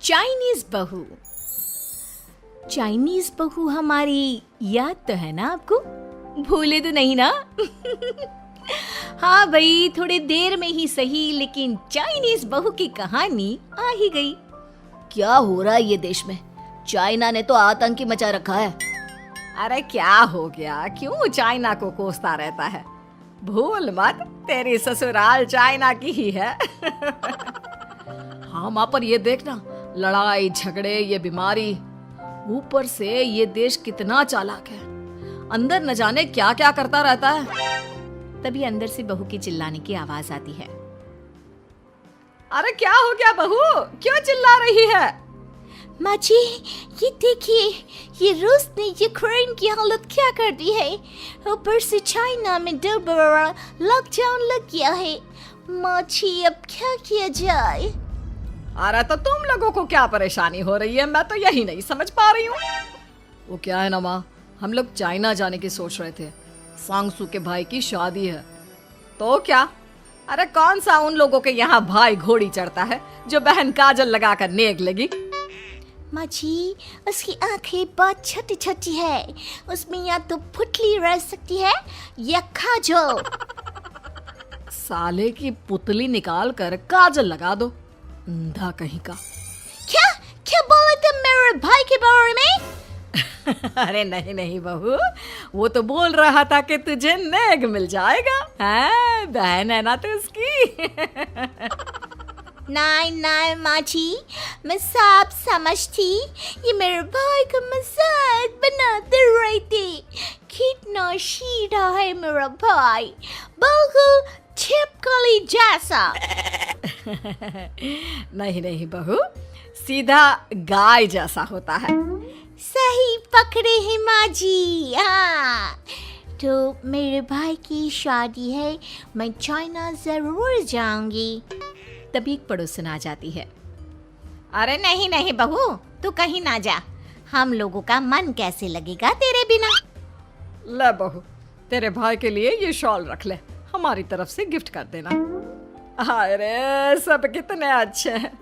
Chinese बहू। Chinese बहू हमारी याद तो है ना आपको? भूले तो नहीं ना? हाँ भाई, थोड़ी देर में ही सही, लेकिन चाइनीज बहू की कहानी आ ही गई। क्या हो रहा है ये देश में? चाइना ने तो आतंक ही मचा रखा है। अरे क्या हो गया? क्यों चाइना को कोसता रहता है? भूल मत, तेरी ससुराल चाइना की ही है। हाँ माँ, पर ये देखना, लड़ाई झगड़े, ये बीमारी, ऊपर से ये देश कितना चालाक है, अंदर न जाने क्या क्या करता रहता है। तभी अंदर से बहू की चिल्लाने की आवाज आती है। अरे क्या हो गया बहू, क्यों चिल्ला रही है? माँ जी, ये देखिए, ये रूस ने यूक्रेन की हालत क्या कर दी है। ऊपर से चाइना में डर बड़ा लॉकडाउन लग गया है। माँ जी, अब क्या किया जाए? अरे तो तुम लोगों को क्या परेशानी हो रही है, मैं तो यही नहीं समझ पा रही हूँ। वो क्या है ना माँ, हम लोग चाइना जाने की सोच रहे थे, सांगसू के भाई की शादी है। तो क्या? अरे कौन सा उन लोगों के यहाँ भाई घोड़ी चढ़ता है जो बहन काजल लगाकर नेक लगी? माँ जी, उसकी आंखें बहुत छोटी छोटी है, उसमें या तो पुतली रह सकती है या काजल। साले की पुतली निकाल कर काजल लगा दो, अंधा कहीं का। क्या क्या बोले तुम मेरे भाई के बारे में? अरे नहीं नहीं बहू, वो तो बोल रहा था कि तुझे नेग मिल जाएगा। हैं, बहन है ना तो उसकी। नहीं नहीं माँ जी, मैं सब समझती, ये मेरे भाई का मजाक बनाते रहते। कितना सीधा है मेरा भाई, बिल्कुल छिपकली जैसा। नहीं नहीं बहू, सीधा गाय जैसा होता है। सही पकड़े हैं माँ जी। हाँ, तो मेरे भाई की शादी है, मैं चाइना जरूर जाऊंगी। तभी एक पड़ोसन आ जाती है। अरे नहीं नहीं बहू, तू कहीं ना जा, हम लोगों का मन कैसे लगेगा तेरे बिना। ले बहू, तेरे भाई के लिए ये शॉल रख ले, हमारी तरफ से गिफ्ट कर देना। अरे सब कितने अच्छे हैं,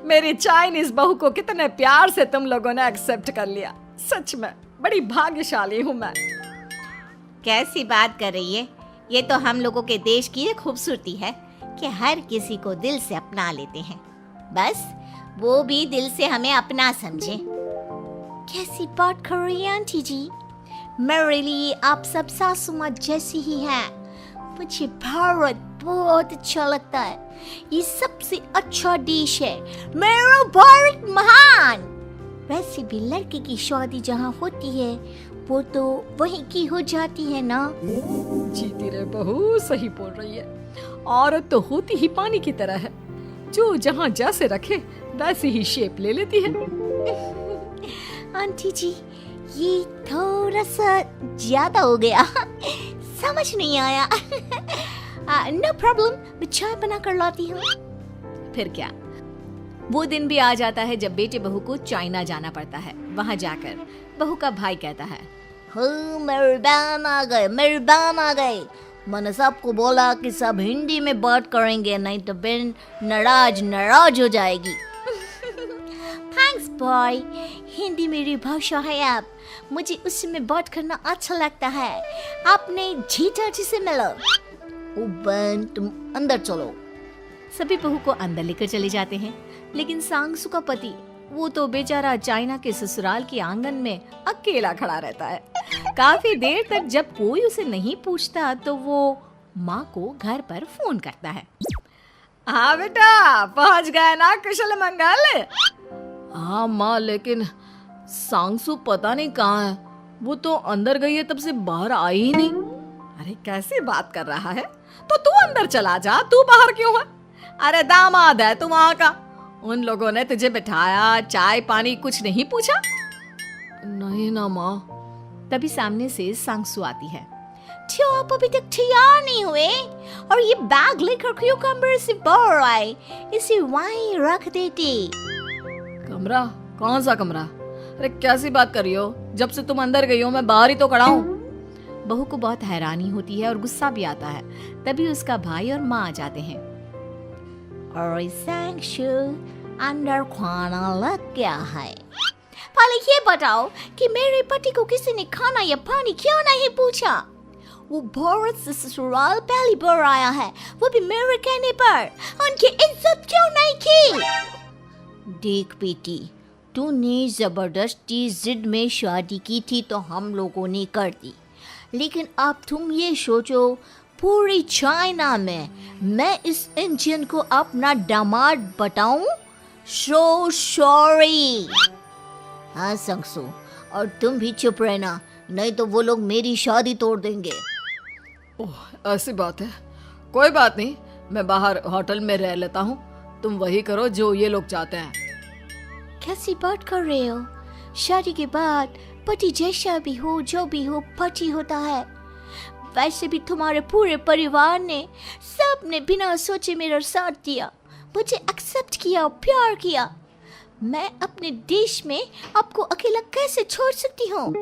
मेरी चाइनीज बहू को कितने प्यार से तुम लोगों ने एक्सेप्ट कर लिया। सच में बड़ी भाग्यशाली हूँ मैं। कैसी बात कर रही है? ये तो हम लोगों के देश की एक खूबसूरती है कि हर किसी को दिल से अपना लेते हैं, बस वो भी दिल से हमें अपना समझे। कैसी बात कर रही है आंटी जी? मेरे लिए आप सब सासू माँ जैसी ही हैं। मुझे भारत बहुत अच्छा लगता है, ये सबसे अच्छा देश है, मेरा भारत महान। वैसे भी लड़के की शादी जहाँ होती है वो तो वहीं की हो जाती है ना। जीती रे बहू, सही बोल रही है। औरत तो होती ही पानी की तरह है, जो जहाँ जैसे रखे वैसे ही शेप ले लेती है। आंटी जी, ये थोड़ा सा ज्यादा हो गया, समझ नहीं आया। नो प्रॉब्लम, मैं चाय बना कर लाती हूँ। फिर क्या, वो दिन भी आ जाता है जब बेटे बहू को चाइना जाना पड़ता है। वहाँ जाकर बहू का भाई कहता है, मेहरबान आ गए, मेहरबान आ गए। मैंने सबको बोला कि सब हिंदी में बात करेंगे, नहीं तो बहन नाराज हो जाएगी। थैंक्स बॉय, हिंदी मेरी भाषा है, आप मुझे उसी में बात करना अच्छा लगता है। आपने जीजा जी से मिलो। ओ बहन, तुम अंदर चलो। सभी बहू को अंदर लेकर चले जाते हैं, लेकिन सांगसू का पति, वो तो बेचारा चाइना के ससुराल के आंगन में अकेला खड़ा रहता है। काफी देर तक जब कोई उसे नहीं पूछता तो वो माँ को घर पर फोन करता है। हाँ बेटा, पहुँच गए ना कुशल मंगल? हाँ माँ, लेकिन सांगसू पता नहीं कहाँ है, वो तो अंदर गई है, तब से बाहर आई ही नहीं। अरे कैसी बात कर रहा है? तो तू अंदर चला जा, तू बाहर क्यों है? अरे दामाद है तू वहाँ का, उन लोगों ने तुझे बिठाया, चाय पानी कुछ नहीं पूछा? नहीं ना माँ। तभी सामने से सांगसू आती है। क्यों आप अभी तक तैयार नहीं हुए? और ये बैग लेकर क्यों कमरे से बाहर आए? इसे वहीं रख देते। कमरा? कौन सा कमरा? अरे कैसी बात कर रही हो? जब से तुम अंदर गई हो मैं बाहर ही तो खड़ा हूँ। बहू को बहुत हैरानी होती है और गुस्सा भी आता है। तभी उसका भाई और माँ आ जाते हैं। और सांगसू, अंदर खाना लग गया है। पहले ये बताओ कि मेरे पति को किसी ने खाना या पानी क्यों नहीं पूछा? वो भारत से ससुराल पहली बार आया है, वो भी मेरे कहने पर। उनकी इज्जत क्यों नहीं की? देख बेटी, तूने जबरदस्ती जिद में शादी की थी तो हम लोगों ने कर दी, लेकिन अब तुम ये सोचो, पूरी चाइना में मैं इस इंडियन को अपना दामाद बताऊं? So sorry. हाँ संगसू, और तुम भी चुप रहना, नहीं तो वो लोग मेरी शादी तोड़ देंगे। ओह, ऐसी बात है। कोई बात नहीं, मैं बाहर होटल में रह लेता हूँ, तुम वही करो जो ये लोग चाहते हैं। कैसी बात कर रहे हो? शादी के बाद पति जैसा भी हो, जो भी हो, पति होता है। वैसे भी तुम्हारे पूरे परिवार ने, सबने बिना सोचे मेरा साथ दिया, मुझे एक्सेप्ट किया, प्यार किया। मैं अपने देश में आपको अकेला कैसे छोड़ सकती हूँ?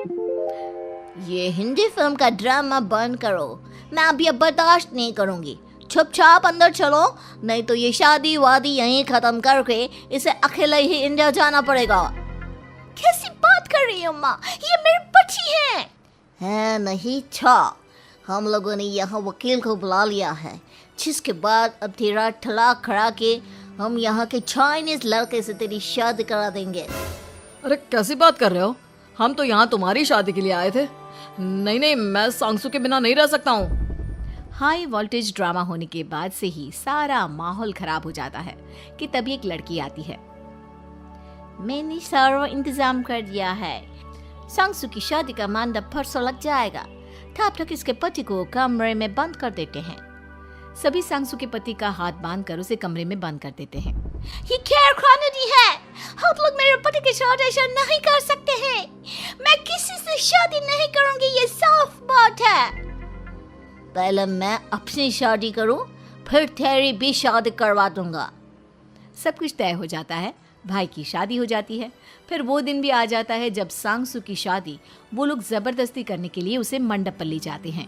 ये हिंदी फिल्म का ड्रामा बंद करो, मैं अभी अब बर्दाश्त नहीं करूँगी। चुपचाप अंदर चलो, नहीं तो ये शादी वादी यहीं खत्म करके इसे अकेले ही इंडिया जाना पड़ेगा। कैसी बात कर रही हो माँ? ये मेरे पति हैं। है नहीं था, हम लोगों ने यहाँ वकील को बुला लिया है, जिसके बाद अब तेरा तलाक करा के हम यहाँ के चाइनीज लड़के से तेरी शादी करा देंगे। अरे कैसी बात कर रहे हो? हम तो यहाँ तुम्हारी शादी के लिए आए थे। नहीं नहीं, मैं सांगसू के बिना नहीं रह सकता हूँ। हाई वोल्टेज ड्रामा होने के बाद से ही सारा माहौल खराब हो जाता है कि तभी एक लड़की आती है। मैंने सारा इंतजाम कर दिया है, सांगसू की शादी का मंडप परसों लग जाएगा, तब तक इसके पति को कमरे में बंद कर देते हैं। सभी सांगसू के पति का हाथ बांधकर उसे कमरे में बंद कर देते हैं। ये क्या कानूनी है? आप लोग मेरे पति के साथ ऐसा नहीं कर सकते हैं। मैं किसी से शादी नहीं करूंगी, ये साफ बात है। पहले मैं अपनी शादी करूं, फिर तेरी भी शादी करवा दूंगा। सब कुछ तय हो जाता है, भाई की शादी हो जाती है। फिर वो दिन भी आ जाता है जब सांगसू की शादी वो लोग जबरदस्ती करने के लिए उसे मंडप पर ले जाते हैं।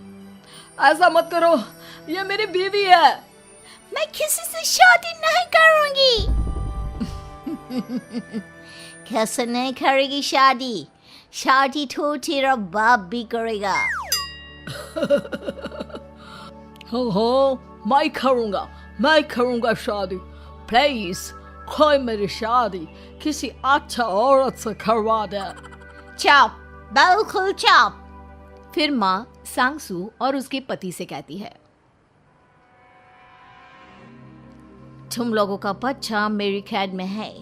ऐसा मत करो, ये मेरी बीवी है। मैं किसी से शादी नहीं करूंगी। कैसे नहीं करेगी शादी? शादी तो तेरा बाप भी करेगा। हो, मैं करूंगा शादी। प्लीज कोई मेरी शादी किसी अच्छा औरत से करवा दे। चुप, बिल्कुल चुप। फिर माँ सांगसू और उसके पति से कहती है, तुम लोगों का बच्चा मेरी कैद में है।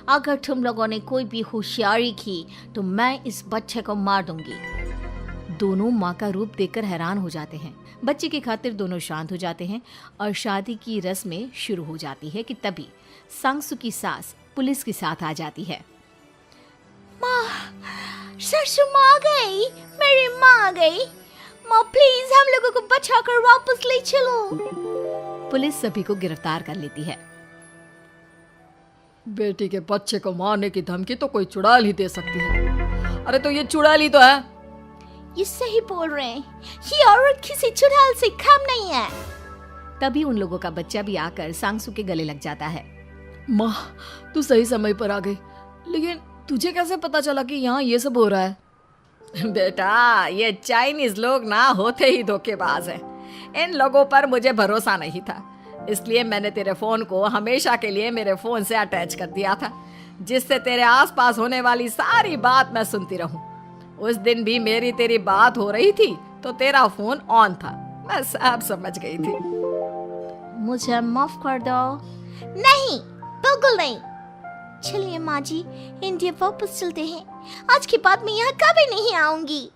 अगर तुम लोगों ने कोई भी होशियारी की तो मैं इस बच्चे को मार दूंगी। दोनों माँ का रूप देखकर हैरान हो जाते हैं। बच्चे की खातिर दोनों शांत हो जाते हैं और शादी की रस्में शुरू हो जाती है कि तभी सांगसू की सास पुलिस के साथ आ जाती है। माँ, ससुर माँ आ गई, मेरी माँ आ गई। माँ प्लीज हम लोगों को बचाकर वापस ले चलो। पुलिस सभी को गिरफ्तार कर लेती है। बेटी के बच्चे को मारने की धमकी तो कोई चुड़ैल ही दे सकती है। अरे तो ये चुड़ैल ही तो है। ये सही बोल रहे हैं, ये औरत किसी चुड़ैल से कम नहीं है। तभी उन लोगों का बच्चा भी आकर सांगसू के गले लग जाता है। माँ, तू सही समय पर आ गई, लेकिन तुझे कैसे पता चला कि यहाँ ये सब हो रहा है? बेटा, ये चाइनीज लोग ना होते ही धोखेबाज हैं। इन लोगों पर मुझे भरोसा नहीं था, इसलिए मैंने तेरे फोन को हमेशा के लिए मेरे फोन से अटैच कर दिया था, जिससे तेरे आसपास होने वाली सारी बात मैं सुनती रहूं। उस दिन भी मेरी तेरी बात हो रही थी तो तेरा फोन ऑन था, मैं सब समझ गई थी। मुझे माफ कर दो। नहीं, बिल्कुल नहीं। चलिए माँ जी, इंडिया वापस चलते हैं। आज के बाद मैं यहाँ कभी नहीं आऊंगी।